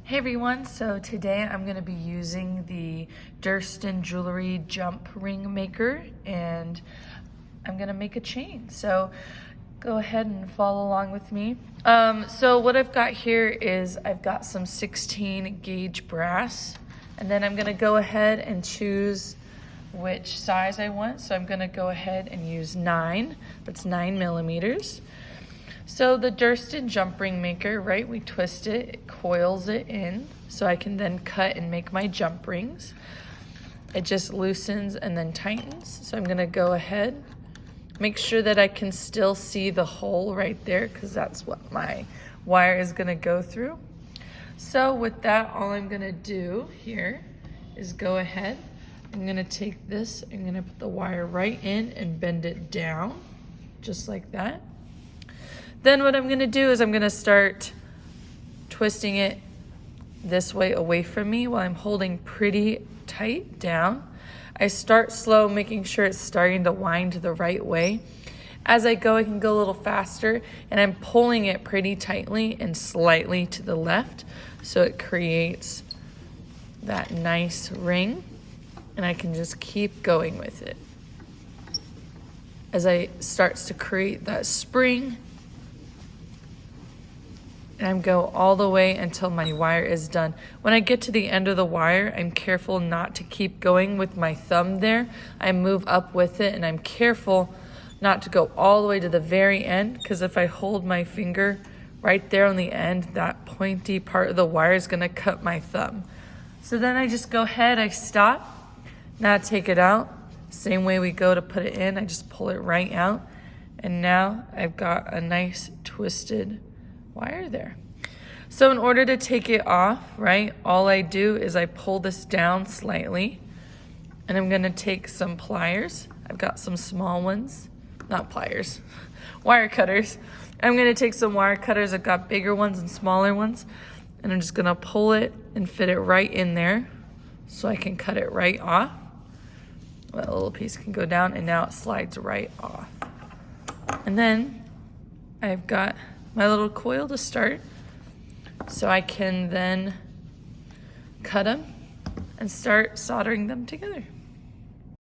Hey everyone, so today I'm going to be using the Durston jewelry jump ring maker and I'm going to make a chain. So go ahead and follow along with me. So what I've got here is I've got some 16 gauge brass, and then I'm going to go ahead and choose which size I want. So I'm going to go ahead and use 9, that's 9 millimeters. So the Durston jump ring maker, right, we twist it, it coils it in so I can then cut and make my jump rings. It just loosens and then tightens. So I'm gonna go ahead, make sure that I can still see the hole right there because that's what my wire is gonna go through. So with that, all I'm gonna do here is go ahead, I'm gonna take this, I'm gonna put the wire right in and bend it down, just like that. Then what I'm gonna do is I'm gonna start twisting it this way away from me while I'm holding pretty tight down. I start slow, making sure it's starting to wind the right way. As I go, I can go a little faster, and I'm pulling it pretty tightly and slightly to the left so it creates that nice ring, and I can just keep going with it. As I starts to create that spring, and I go all the way until my wire is done. When I get to the end of the wire, I'm careful not to keep going with my thumb there. I move up with it, and I'm careful not to go all the way to the very end, because if I hold my finger right there on the end, that pointy part of the wire is gonna cut my thumb. So then I just go ahead, I stop, now I take it out. Same way we go to put it in, I just pull it right out. And now I've got a nice twisted wire there. So in order to take it off, right, all I do is I pull this down slightly, and I'm gonna take some pliers. I've got some small ones, not pliers, wire cutters. I'm gonna take some wire cutters. I've got bigger ones and smaller ones, and I'm just gonna pull it and fit it right in there so I can cut it right off. That little piece can go down, and now it slides right off. And then I've got my little coil to start, so I can then cut them and start soldering them together.